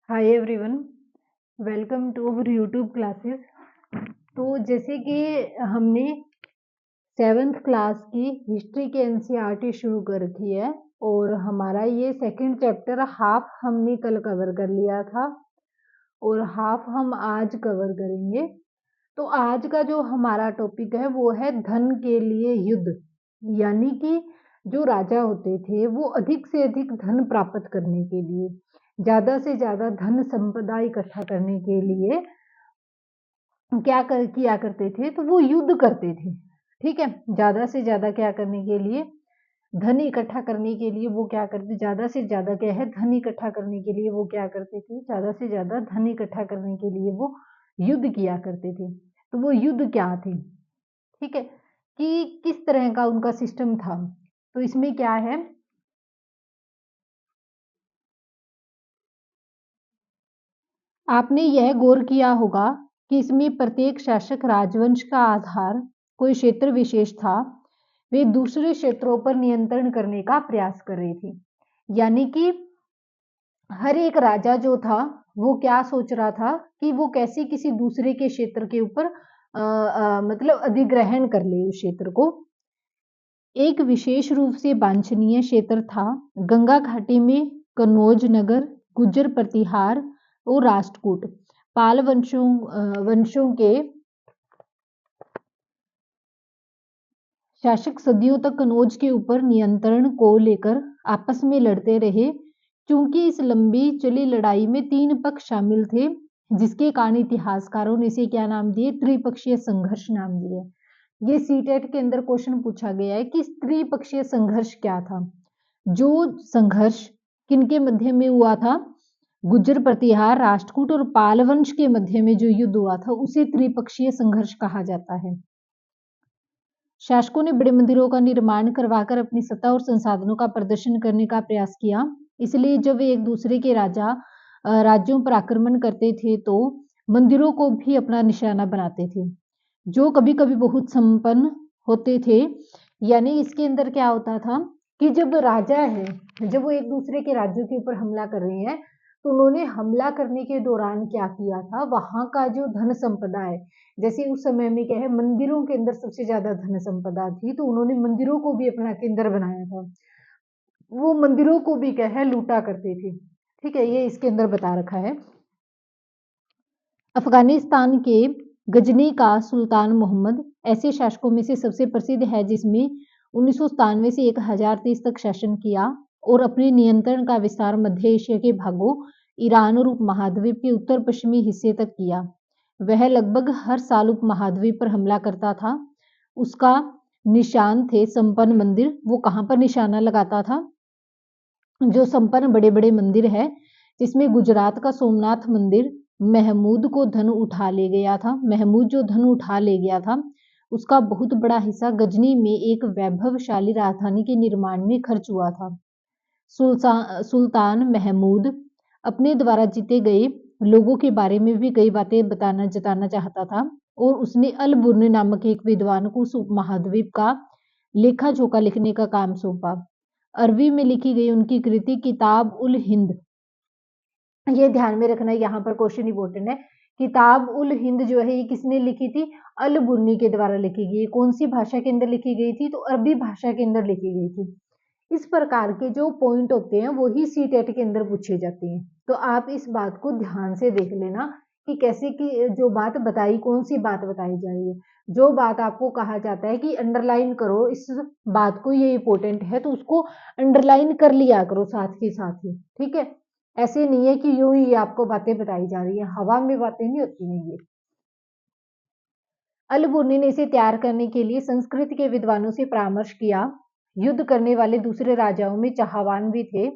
Hi everyone, welcome to our YouTube classes. तो जैसे कि हमने 7th क्लास की हिस्ट्री के एनसीईआरटी शुरू कर रखी है और हमारा ये सेकंड चैप्टर हाफ हमने कल कवर कर लिया था और हाफ हम आज कवर करेंगे। तो आज का जो हमारा टॉपिक है वो है धन के लिए युद्ध, यानी कि जो राजा होते थे वो अधिक से अधिक धन प्राप्त करने के लिए, ज्यादा से ज्यादा धन संपदा इकट्ठा करने के लिए किया करते थे, तो वो युद्ध करते थे। ठीक है, ज्यादा से ज्यादा क्या करने के लिए, धन इकट्ठा करने के लिए वो क्या करते, ज्यादा से ज्यादा क्या है, धन इकट्ठा करने के लिए वो क्या करते थे, ज्यादा से ज्यादा धन इकट्ठा करने के लिए वो युद्ध किया करते थे। तो वो युद्ध क्या थे, ठीक है, कि किस तरह का उनका सिस्टम था। तो इसमें क्या है, आपने यह गौर किया होगा कि इसमें प्रत्येक शासक राजवंश का आधार कोई क्षेत्र विशेष था, वे दूसरे क्षेत्रों पर नियंत्रण करने का प्रयास कर रहे थे। यानी कि हर एक राजा जो था वो क्या सोच रहा था कि वो कैसे किसी दूसरे के क्षेत्र के ऊपर मतलब अधिग्रहण कर ले उस क्षेत्र को। एक विशेष रूप से वांछनीय क्षेत्र था गंगा घाटी में कन्नौज नगर, गुज्जर प्रतिहार और राष्ट्रकूट। पाल वंशों के शासक सदियों तक कन्नौज के ऊपर नियंत्रण को लेकर आपस में लड़ते रहे। चूंकि इस लंबी चली लड़ाई में 3 पक्ष शामिल थे, जिसके कारण इतिहासकारों ने इसे क्या नाम दिए, त्रिपक्षीय संघर्ष नाम दिए। ये सीटेट के अंदर क्वेश्चन पूछा गया है कि त्रिपक्षीय संघर्ष क्या था। जो संघर्ष किनके मध्य में हुआ था, गुज्जर प्रतिहार, राष्ट्रकूट और पाल वंश के मध्य में जो युद्ध हुआ था उसे त्रिपक्षीय संघर्ष कहा जाता है। शासकों ने बड़े मंदिरों का निर्माण करवाकर अपनी सत्ता और संसाधनों का प्रदर्शन करने का प्रयास किया। इसलिए जब वे एक दूसरे के राज्यों पर आक्रमण करते थे तो मंदिरों को भी अपना निशाना बनाते थे, जो कभी कभी बहुत संपन्न होते थे। यानी इसके अंदर क्या होता था कि जब राजा है, जब वो एक दूसरे के राज्यों के ऊपर हमला कर रहे हैं, तो उन्होंने हमला करने के दौरान क्या किया था, वहां का जो धन संपदा है, जैसे उस समय में क्या है, मंदिरों के अंदर सबसे ज्यादा धन संपदा थी, तो उन्होंने मंदिरों को भी अपना केंद्र बनाया था। वो मंदिरों को भी क्या है, लूटा करते थे। ठीक है, ये इसके अंदर बता रखा है। अफगानिस्तान के गजनी का सुल्तान मोहम्मद ऐसे शासकों में से सबसे प्रसिद्ध है, जिसमें 1997 से 1030 तक शासन किया और अपने नियंत्रण का विस्तार मध्य एशिया के भागों, ईरान और उपमहाद्वीप के उत्तर पश्चिमी हिस्से तक किया। वह लगभग हर साल उपमहाद्वीप पर हमला करता था। उसका निशान थे संपन्न मंदिर। वो कहाँ पर निशाना लगाता था, जो संपन्न बड़े बड़े मंदिर है, जिसमें गुजरात का सोमनाथ मंदिर महमूद को धन उठा ले गया था। महमूद जो धन उठा ले गया था उसका बहुत बड़ा हिस्सा गजनी में एक वैभवशाली राजधानी के निर्माण में खर्च हुआ था। सुल्तान महमूद अपने द्वारा जीते गए लोगों के बारे में भी कई बातें जताना चाहता था और उसने अल बुर्न नामक एक विद्वान को उस उपमहाद्वीप का लेखा जोखा लिखने का काम सौंपा। अरबी में लिखी गई उनकी कृति किताब उल हिंद, ये ध्यान में रखना, यहाँ पर क्वेश्चन इंपॉर्टेंट है। किताब उल हिंद जो है ये किसने लिखी थी, अल बुर्नी के द्वारा लिखी गई। कौन सी भाषा के अंदर लिखी गई थी, तो अरबी भाषा के अंदर लिखी गई थी। इस प्रकार के जो पॉइंट होते हैं वो ही सीटेट के अंदर पूछे जाते हैं। तो आप इस बात को ध्यान से देख लेना कि कैसे की जो बात बताई, कौन सी बात बताई जा रही है। जो बात आपको कहा जाता है कि अंडरलाइन करो इस बात को, ये इंपॉर्टेंट है, तो उसको अंडरलाइन कर लिया करो साथ के साथ ही। ठीक है, ऐसे नहीं है कि यूं ही आपको बातें बताई जा रही है, हवा में बातें नहीं होती हैं ये। अल बुर्नी ने इसे तैयार करने के लिए संस्कृत के विद्वानों से परामर्श किया। युद्ध करने वाले दूसरे राजाओं में चहावान भी थे,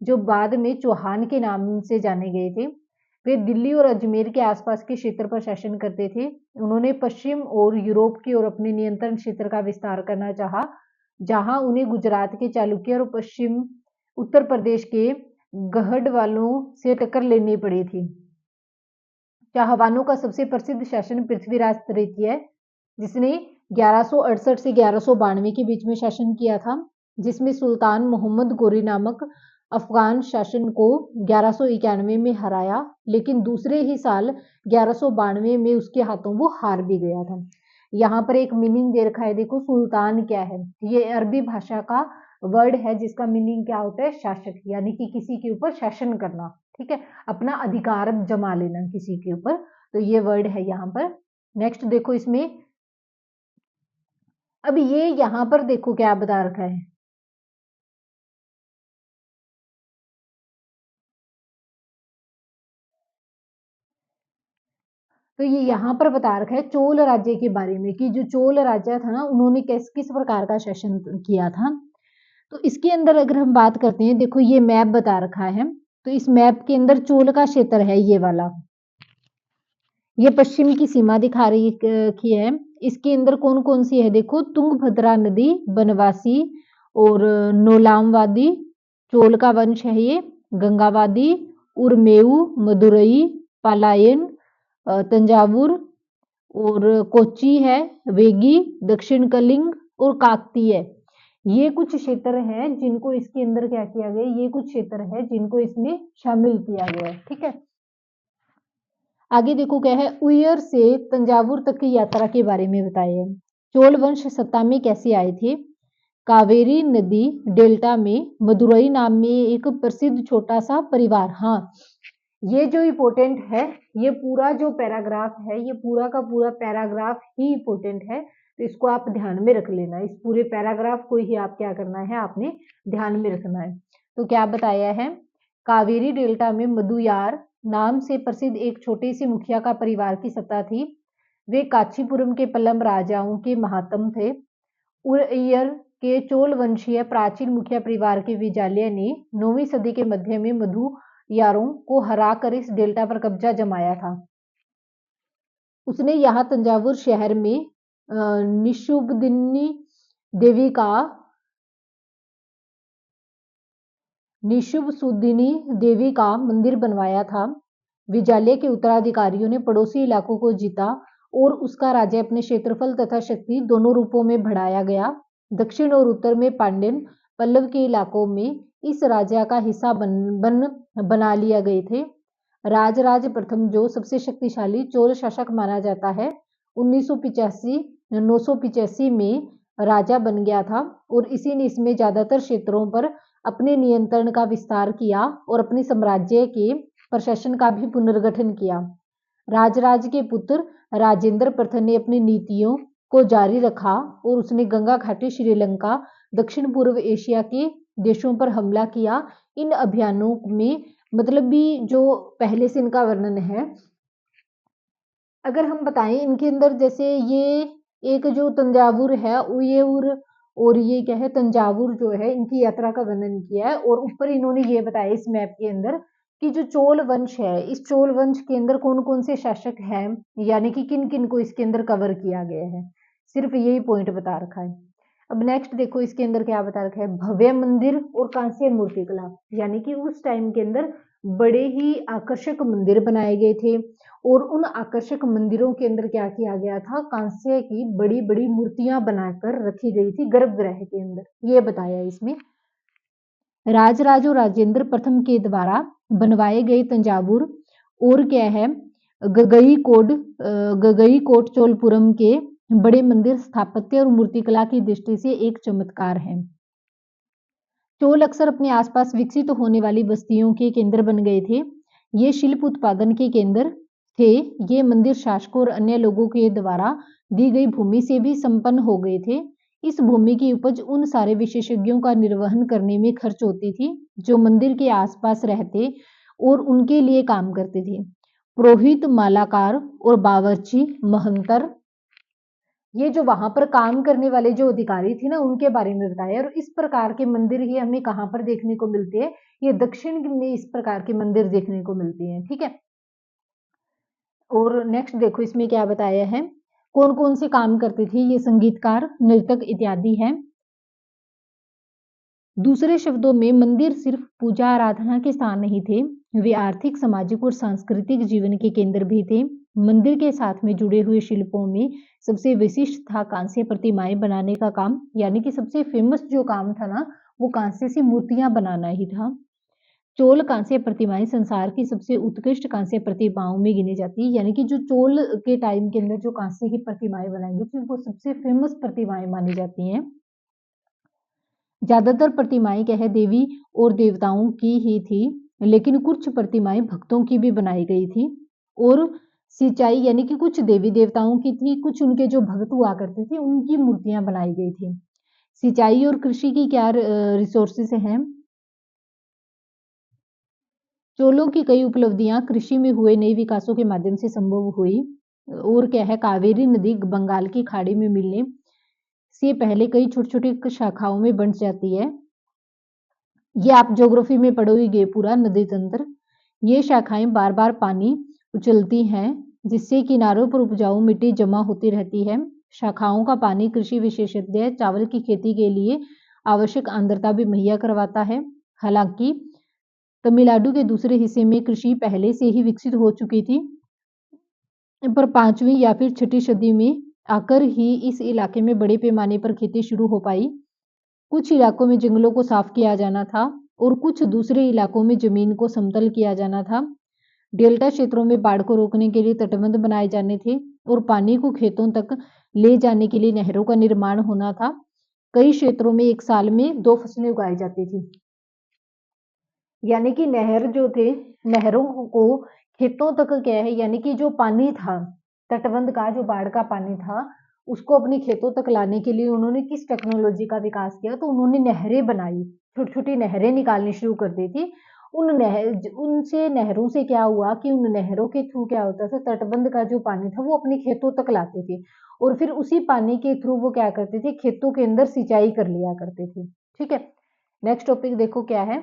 जो बाद में चौहान के नाम से जाने गए थे। वे दिल्ली और अजमेर के आसपास के क्षेत्र पर शासन करते थे। उन्होंने पश्चिम और यूरोप की ओर अपने नियंत्रण क्षेत्र का विस्तार करना चाहा, जहां उन्हें गुजरात के चालुक्य और पश्चिम उत्तर प्रदेश के गहड वालों से टक्कर लेनी पड़ी थी। चाहवानों का सबसे प्रसिद्ध शासन पृथ्वीराज तृतीय है, जिसने 1168 से 1192 के बीच में शासन किया था, जिसमें सुल्तान मोहम्मद गोरी नामक अफगान शासन को 1191 में हराया, लेकिन दूसरे ही साल 1192 में उसके हाथों वो हार भी गया था। यहाँ पर एक मीनिंग दे रखा है, देखो सुल्तान क्या है, ये अरबी भाषा का वर्ड है जिसका मीनिंग क्या होता है, शासक, यानी कि किसी के ऊपर शासन करना, ठीक है, अपना अधिकार जमा लेना किसी के ऊपर, तो ये वर्ड है यहाँ पर। नेक्स्ट देखो इसमें, अब ये यहाँ पर देखो क्या बता रखा है, तो ये यहाँ पर बता रखा है चोल राज्य के बारे में कि जो चोल राज्य था ना, उन्होंने किस किस प्रकार का शासन किया था। तो इसके अंदर अगर हम बात करते हैं, देखो ये मैप बता रखा है, तो इस मैप के अंदर चोल का क्षेत्र है ये वाला, ये पश्चिम की सीमा दिखा रही है। इसके अंदर कौन कौन सी है, देखो तुंगभद्रा नदी, बनवासी और नोलाम वादी, चोल का वंश है ये, गंगावादी, उर्मेऊ, मदुरई, पालायन, तंजावुर और कोच्चि है, वेगी, दक्षिण कलिंग और काकतीय। ये कुछ क्षेत्र हैं जिनको इसके अंदर क्या किया गया, ये कुछ क्षेत्र है जिनको इसमें शामिल किया गया है, ठीक है। आगे देखो क्या है, उयर से तंजावुर तक की यात्रा के बारे में बताया है। चोल वंश सत्ता में कैसे आए थे, कावेरी नदी डेल्टा में मदुरई नाम में एक प्रसिद्ध छोटा सा परिवार, हाँ ये जो इम्पोर्टेंट है, ये पूरा जो पैराग्राफ है, ये पूरा का पूरा पैराग्राफ ही इम्पोर्टेंट है, तो इसको आप ध्यान में रख लेना, इस पूरे पैराग्राफ को ही आप क्या करना है, आपने ध्यान में रखना है। तो क्या बताया है, कावेरी डेल्टा में मदुयार नाम से प्रसिद्ध एक छोटे से मुखिया का परिवार की सत्ता थी। वे कांचीपुरम के पल्लव राजाओं के महात्म थे। उरैयर के चोल वंशीय प्राचीन मुखिया परिवार के विजाल्य ने 9वीं सदी के मध्य में मधुयारों को हराकर इस डेल्टा पर कब्जा जमाया था। उसने यहाँ तंजावुर शहर में निशुभदिनी देवी का निशुभसुदिनी देवी का मंदिर बनवाया था। विजाल्य के उत्तराधिकारियों ने पड़ोसी इलाकों को जीता और उसका राज्य अपने क्षेत्रफल तथा शक्ति दोनों रूपों में बढ़ाया गया। दक्षिण और उत्तर में पांड्यन पल्लव के इलाकों में इस राज्य का हिस्सा बना लिया गए थे। राजराज प्रथम जो सबसे शक्तिशाली चोल शासक माना जाता है, 985 में राजा बन गया था और इसी ने इसमें ज्यादातर क्षेत्रों पर अपने नियंत्रण का विस्तार किया और अपने साम्राज्य के प्रशासन का भी पुनर्गठन किया। राजराज के पुत्र राजेंद्र प्रथम ने अपनी नीतियों को जारी रखा और उसने गंगा घाटी, श्रीलंका, दक्षिण पूर्व एशिया के देशों पर हमला किया। इन अभियानों में मतलब भी जो पहले से इनका वर्णन है, अगर हम बताएं इनके अंदर, जैसे ये एक जो तंजावुर है, उय्यूर और ये क्या है तंजावुर जो है, इनकी यात्रा का वर्णन किया है और ऊपर इन्होंने ये बताया इस मैप के अंदर कि जो चोल वंश है, इस चोल वंश के अंदर कौन कौन से शासक हैं, यानी कि किन किन को इसके अंदर कवर किया गया है, सिर्फ यही पॉइंट बता रखा है। अब नेक्स्ट देखो इसके अंदर क्या बता रखा है, भव्य मंदिर और कांस्य मूर्ति कला, यानी कि उस टाइम के अंदर बड़े ही आकर्षक मंदिर बनाए गए थे और उन आकर्षक मंदिरों के अंदर क्या किया गया था, कांस्य की बड़ी बड़ी मूर्तियां बनाकर रखी गई थी गर्भगृह के अंदर, ये बताया इसमें। राजराज और राजेंद्र प्रथम के द्वारा बनवाए गए तंजावुर और क्या है, गगईकोट चोलपुरम के बड़े मंदिर स्थापत्य और मूर्तिकला की दृष्टि से एक चमत्कार है। चोल अक्सर अपने आसपास विकसित होने वाली बस्तियों के केंद्र बन गए थे। ये शिल्प उत्पादन के केंद्र थे। ये मंदिर शासकों और अन्य लोगों के द्वारा दी गई भूमि से भी संपन्न हो गए थे। इस भूमि की उपज उन सारे विशेषज्ञों का निर्वहन करने में खर्च होती थी जो मंदिर के आसपास रहते और उनके लिए काम करते थे। पुरोहित, मालाकार और बावर्ची, महंतर, ये जो वहां पर काम करने वाले जो अधिकारी थे ना, उनके बारे में बताया। और इस प्रकार के मंदिर ही हमें कहाँ पर देखने को मिलते हैं, ये दक्षिण में इस प्रकार के मंदिर देखने को मिलते हैं, ठीक है। और नेक्स्ट देखो इसमें क्या बताया है, कौन कौन से काम करते थे, ये संगीतकार, नर्तक इत्यादि है। दूसरे शब्दों में मंदिर सिर्फ पूजा आराधना के स्थान नहीं थे, वे आर्थिक, सामाजिक और सांस्कृतिक जीवन के केंद्र भी थे। मंदिर के साथ में जुड़े हुए शिल्पों में सबसे विशिष्ट था कांस्य प्रतिमाएं बनाने का काम, यानी कि सबसे फेमस जो काम था ना, वो कांस्य से मूर्तियां बनाना ही था। चोल कांस्य प्रतिमाएं संसार की सबसे उत्कृष्ट कांस्य प्रतिमाओं में गिनी जाती है, यानी कि जो चोल के टाइम के अंदर जो कांस्य की प्रतिमाएं बनाई गई थी वो सबसे फेमस प्रतिमाएं मानी जाती हैं। ज्यादातर प्रतिमाएं क्या है, देवी और देवताओं की ही थी, लेकिन कुछ प्रतिमाएं भक्तों की भी बनाई गई थी। और सिंचाई यानी कि कुछ देवी देवताओं की थी, कुछ उनके जो भक्त हुआ करते थे उनकी मूर्तियां बनाई गई थी। सिंचाई और कृषि की क्या रिसोर्सेस हैं। चोलों की कई उपलब्धियां कृषि में हुए नए विकासों के माध्यम से संभव हुई। और क्या है, कावेरी नदी बंगाल की खाड़ी में मिलने से पहले कई छोटी छोटी शाखाओं में बंट जाती है। ये आप ज्योग्राफी में पढ़ोगे पूरा नदी तंत्र। ये शाखाएं बार बार पानी उछलती हैं, जिससे किनारों पर उपजाऊ मिट्टी जमा होती रहती है। शाखाओं का पानी कृषि विशेषज्ञ चावल की खेती के लिए आवश्यक आर्द्रता भी मुहैया करवाता है। हालांकि तमिलनाडु के दूसरे हिस्से में कृषि पहले से ही विकसित हो चुकी थी, पर 5वीं या फिर 6ठी सदी में आकर ही इस इलाके में बड़े पैमाने पर खेती शुरू हो पाई। कुछ इलाकों में जंगलों को साफ किया जाना था और कुछ दूसरे इलाकों में जमीन को समतल किया जाना था। डेल्टा क्षेत्रों में बाढ़ को रोकने के लिए तटबंध बनाए जाने थे और पानी को खेतों तक ले जाने के लिए नहरों का निर्माण होना था। कई क्षेत्रों में एक साल में 2 फसलें उगाई जाती थी, यानी कि नहर जो थे, नहरों को खेतों तक क्या है, यानी कि जो पानी था तटबंध का, जो बाढ़ का पानी था, उसको अपने खेतों तक लाने के लिए उन्होंने किस टेक्नोलॉजी का विकास किया, तो उन्होंने नहरें बनाई, छोटी छोटी नहरें निकालनी शुरू कर दी थी। उनसे नहरों से क्या हुआ कि उन नहरों के थ्रू क्या होता था, तटबंध का जो पानी था वो अपने खेतों तक लाते थे और फिर उसी पानी के थ्रू वो क्या करते थे, खेतों के अंदर सिंचाई कर लिया करते थे। ठीक है, नेक्स्ट टॉपिक देखो क्या है।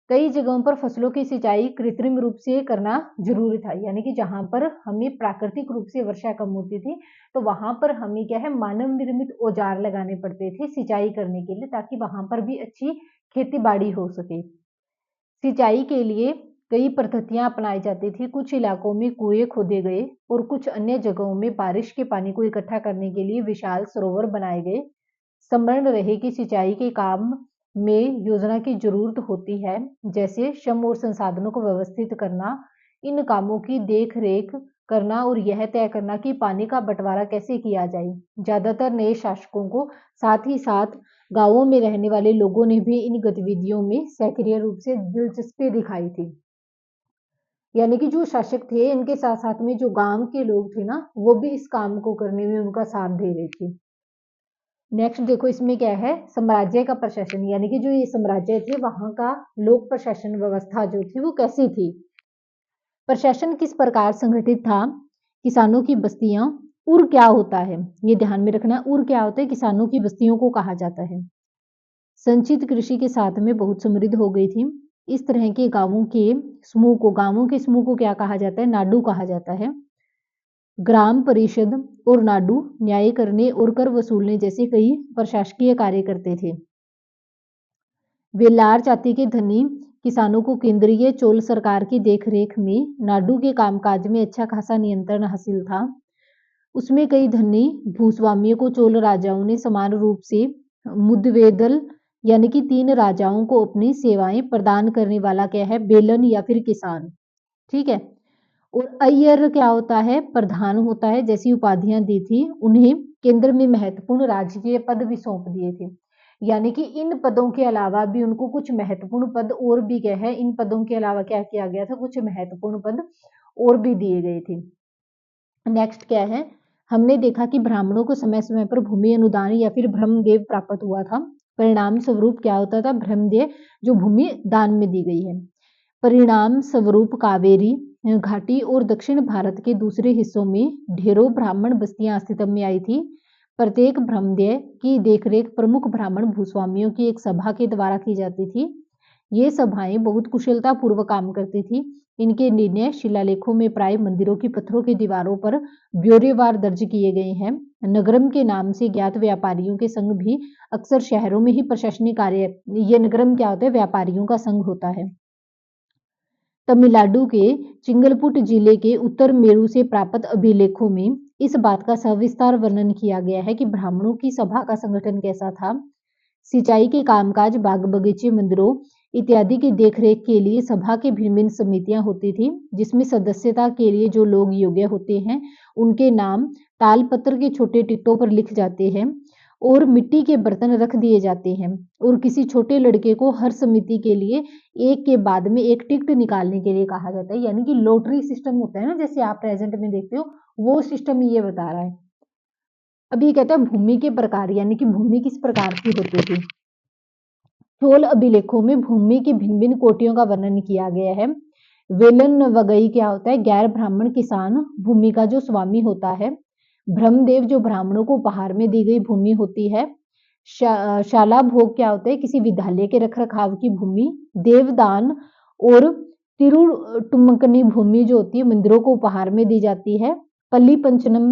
कई जगहों पर फसलों की सिंचाई कृत्रिम रूप से करना जरूरी था, यानी कि जहां पर हमें प्राकृतिक रूप से वर्षा कम होती थी तो वहां पर हमें क्या है, मानव निर्मित औजार लगाने पड़ते थे सिंचाई करने के लिए, ताकि वहां पर भी अच्छी खेती बाड़ी हो सके। सिंचाई के लिए कई पद्धतियां अपनाई जाती थी। कुछ इलाकों में कुएं खोदे गए और कुछ अन्य जगहों में बारिश के पानी को इकट्ठा करने के लिए विशाल सरोवर बनाए गए। स्मरण रहे कि सिंचाई के काम में योजना की जरूरत होती है, जैसे श्रम और संसाधनों को व्यवस्थित करना, इन कामों की देख रेख करना और यह तय करना कि पानी का बंटवारा कैसे किया जाए। ज्यादातर नए शासकों को साथ ही साथ गांवों में रहने वाले लोगों ने भी इन गतिविधियों में सक्रिय रूप से दिलचस्पी दिखाई थी, यानी कि जो शासक थे इनके साथ साथ में जो गांव के लोग थे ना, वो भी इस काम को करने में उनका साथ दे रहे थे। नेक्स्ट देखो इसमें क्या है, साम्राज्य का प्रशासन, यानी कि जो ये साम्राज्य थे वहां का लोक प्रशासन व्यवस्था जो थी वो कैसी थी। प्रशासन किस प्रकार संगठित था। किसानों की बस्तियां, उर क्या होता है ये ध्यान में रखना, उर क्या होता है, किसानों की बस्तियों को कहा जाता है। संचित कृषि के साथ में बहुत समृद्ध हो गई थी। इस तरह के गांवों के समूह को क्या कहा जाता है, नाडू कहा जाता है। ग्राम परिषद और नाडू न्याय करने और कर वसूलने जैसे कई प्रशासकीय कार्य करते थे। वेलार जाति के धनी किसानों को केंद्रीय चोल सरकार की देखरेख में नाडू के कामकाज में अच्छा खासा नियंत्रण हासिल था। उसमें कई धनी भूस्वामियों को चोल राजाओं ने समान रूप से मुद्वेदल, यानी कि 3 राजाओं को अपनी सेवाएं प्रदान करने वाला क्या है, बेलन या फिर किसान। ठीक है, और अय्यर क्या होता है, प्रधान होता है, जैसी उपाधियां दी थी। उन्हें केंद्र में महत्वपूर्ण राजकीय पद भी सौंप दिए थे, यानी कि इन पदों के अलावा भी उनको कुछ महत्वपूर्ण पद और भी क्या है, इन पदों के अलावा क्या किया गया था, कुछ महत्वपूर्ण पद और भी दिए गए थे। नेक्स्ट क्या है, हमने देखा कि ब्राह्मणों को समय समय पर भूमि अनुदान या फिर ब्रह्मदेव प्राप्त हुआ था। परिणाम स्वरूप क्या होता था, ब्रह्मदेव जो भूमि दान में दी गई है। परिणाम स्वरूप कावेरी घाटी और दक्षिण भारत के दूसरे हिस्सों में ढेरों ब्राह्मण बस्तियां अस्तित्व में आई थी। प्रत्येक ब्रह्मदेव की देखरेख प्रमुख ब्राह्मण भूस्वामियों की एक सभा के द्वारा की जाती थी। ये सभाएं बहुत कुशलता पूर्वक काम करती थी। इनके निर्णय शिलालेखों में प्राय मंदिरों की पत्थरों की दीवारों पर ब्यौरेवार दर्ज किए गए हैं। नगरम के नाम से ज्ञात व्यापारियों के संघ भी अक्सर शहरों में ही प्रशासनिक कार्य, ये नगरम क्या होता है, व्यापारियों का संघ होता है। तमिलनाडु के चिंगलपुट जिले के उत्तर मेरू से प्राप्त अभिलेखों में इस बात का सविस्तार वर्णन किया गया है कि ब्राह्मणों की सभा का संगठन कैसा था। सिंचाई के कामकाज बाग बगीचे मंदिरों इत्यादि की देखरेख के लिए सभा की भिन्न-भिन्न समितियां होती थी, जिसमें सदस्यता के लिए जो लोग योग्य होते हैं, उनके नाम तालपत्र के छोटे टिकटों पर लिख जाते हैं और मिट्टी के बर्तन रख दिए जाते हैं और किसी छोटे लड़के को हर समिति के लिए एक के बाद में एक टिकट निकालने के लिए कहा जाता है। यानी कि लॉटरी सिस्टम होता है ना, जैसे आप प्रेजेंट में देखते हो, वो सिस्टम ये बता रहा है। अब ये कहता है भूमि के प्रकार, यानी कि भूमि किस प्रकार की होती थी। चोल अभिलेखों में भूमि की भिन्न भिन्न कोटियों का वर्णन किया गया है। वेलन वगई क्या होता है, गैर ब्राह्मण किसान भूमि का जो स्वामी होता है। ब्रह्मदेव जो ब्राह्मणों को उपहार में दी गई भूमि होती है। शाला भोग क्या होता है, किसी विद्यालय के रख रखाव की भूमि। देवदान और तिरुटुमकनी भूमि जो होती है मंदिरों को उपहार में दी जाती है। पल्ली पंचनम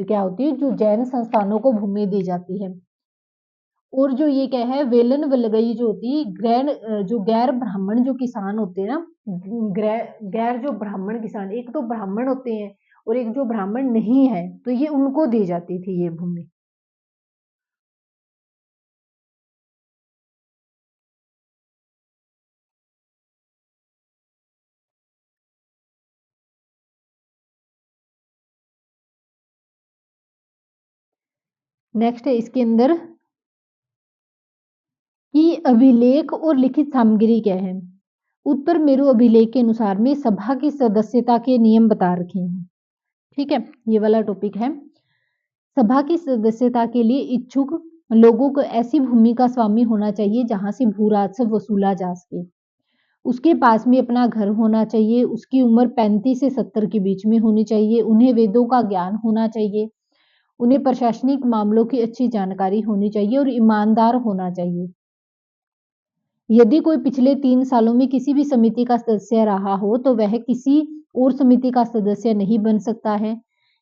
क्या होती है, जो जैन संस्थानों को भूमि दी जाती है। और जो ये क्या है, वेलन वलगई जो होती है, जो गैर ब्राह्मण जो किसान होते हैं ना, गैर जो ब्राह्मण किसान, एक तो ब्राह्मण होते हैं और एक जो ब्राह्मण नहीं है, तो ये उनको दी जाती थी ये भूमि। नेक्स्ट है इसके अंदर कि अभिलेख और लिखित सामग्री क्या है। उत्तर मेरु अभिलेख के अनुसार में सभा की सदस्यता के नियम बता रखे हैं। ठीक है, ये वाला टॉपिक है। सभा की सदस्यता के लिए इच्छुक लोगों को ऐसी भूमि का स्वामी होना चाहिए जहां से भू राजस्व वसूला जा सके। उसके पास में अपना घर होना चाहिए। उसकी उम्र 35 से 70 के बीच में होनी चाहिए। उन्हें वेदों का ज्ञान होना चाहिए। उन्हें प्रशासनिक मामलों की अच्छी जानकारी होनी चाहिए और ईमानदार होना चाहिए। यदि कोई पिछले 3 सालों में किसी भी समिति का सदस्य रहा हो तो वह किसी और समिति का सदस्य नहीं बन सकता है।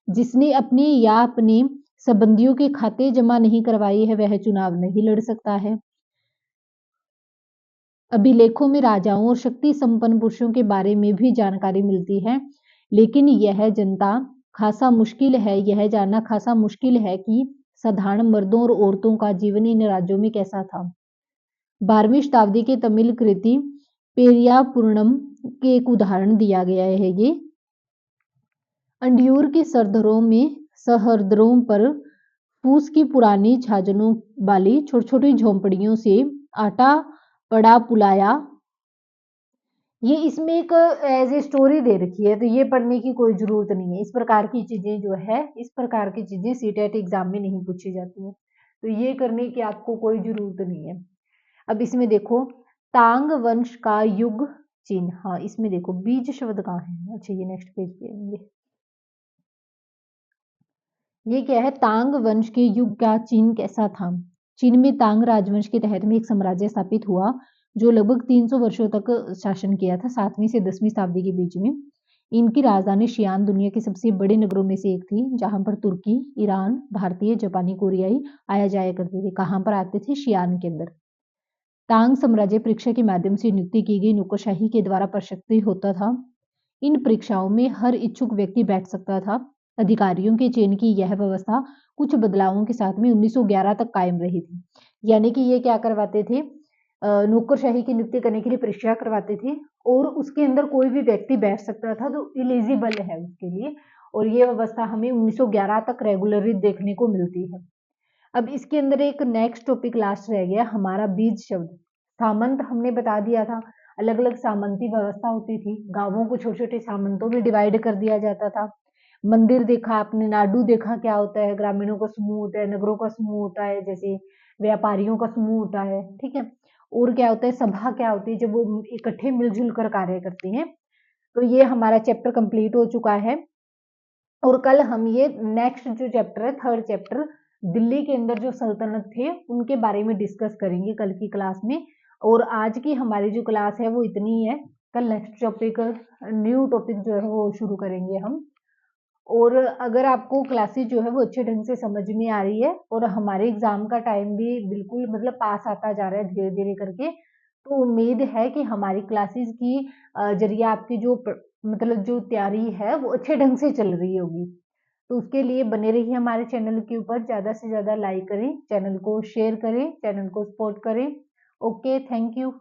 जिसने अपने या अपने संबंधियों के खाते जमा नहीं करवाई है वह चुनाव नहीं लड़ सकता है। अभिलेखों में राजाओं और शक्ति संपन्न पुरुषों के बारे में भी जानकारी मिलती है, लेकिन यह जानना खासा मुश्किल है कि साधारण मर्दों और औरतों का जीवन इन राज्यों में कैसा था। 12वीं शताब्दी के तमिल कृति पेरिया पूर्णम के एक उदाहरण दिया गया है। ये अंडियूर के सहरदरों पर फूस की पुरानी छाजनों वाली छोटी छोटी झोंपड़ियों से आटा पड़ा पुलाया। ये इसमें एक एज ए स्टोरी दे रखी है, तो ये पढ़ने की कोई जरूरत नहीं है। इस प्रकार की चीजें जो है, इस प्रकार की चीजें सीटेट एग्जाम में नहीं पूछी जाती है, तो ये करने की आपको कोई जरूरत नहीं है। अब इसमें देखो तांग वंश का युग चिन्ह। हाँ, इसमें देखो बीज शब्द कहाँ है। अच्छा, ये नेक्स्ट पेज पे आएंगे। ये क्या है, तांग वंश के युग का चीन कैसा था। चीन में तांग राजवंश के तहत में एक साम्राज्य स्थापित हुआ जो लगभग 300 वर्षों तक शासन किया था, 7वीं से 10वीं शताब्दी के बीच में। इनकी राजधानी शियान दुनिया के सबसे बड़े नगरों में से एक थी, जहां पर तुर्की, ईरान, भारतीय, जापानी, कोरियाई आया जाया करते थे। कहां पर आते थे, शियान के अंदर। तांग साम्राज्य परीक्षा के माध्यम से नियुक्ति की गई नौकरशाही के द्वारा प्रशिक्षित होता था। इन परीक्षाओं में हर इच्छुक व्यक्ति बैठ सकता था। अधिकारियों के चयन की यह व्यवस्था कुछ बदलावों के साथ में 1911 तक कायम रही थी। यानी कि ये क्या करवाते थे, नौकरशाही की नियुक्ति करने के लिए परीक्षा करवाते थे और उसके अंदर कोई भी व्यक्ति बैठ सकता था जो एलिजिबल है उसके लिए। और ये व्यवस्था हमें 1911 तक रेगुलरली देखने को मिलती है। अब इसके अंदर एक नेक्स्ट टॉपिक लास्ट रह गया हमारा, बीज शब्द। सामंत हमने बता दिया था, अलग अलग सामंती व्यवस्था होती थी। गांवों को छोटे छोटे सामंतों में डिवाइड कर दिया जाता था। मंदिर देखा आपने, नाडू देखा क्या होता है, ग्रामीणों का समूह होता है, नगरों का समूह होता है, जैसे व्यापारियों का समूह होता है। ठीक है, और क्या होता है, सभा क्या होती है, जब वो इकट्ठे मिलजुल कर कार्य करते हैं। तो ये हमारा चैप्टर कंप्लीट हो चुका है और कल हम ये नेक्स्ट जो चैप्टर है, थर्ड चैप्टर, दिल्ली के अंदर जो सल्तनत थे उनके बारे में डिस्कस करेंगे कल की क्लास में। और आज की हमारी जो क्लास है वो इतनी ही है। कल नेक्स्ट टॉपिक, न्यू टॉपिक जो है वो शुरू करेंगे हम। और अगर आपको क्लासेस जो है वो अच्छे ढंग से समझ में आ रही है और हमारे एग्जाम का टाइम भी बिल्कुल मतलब पास आता जा रहा है धीरे धीरे करके, तो उम्मीद है कि हमारी क्लासेस की जरिए आपकी जो मतलब जो तैयारी है वो अच्छे ढंग से चल रही होगी। तो उसके लिए बने रहिए हमारे चैनल के ऊपर, ज़्यादा से ज़्यादा लाइक करें, चैनल को शेयर करें, चैनल को सपोर्ट करें। Okay, thank you.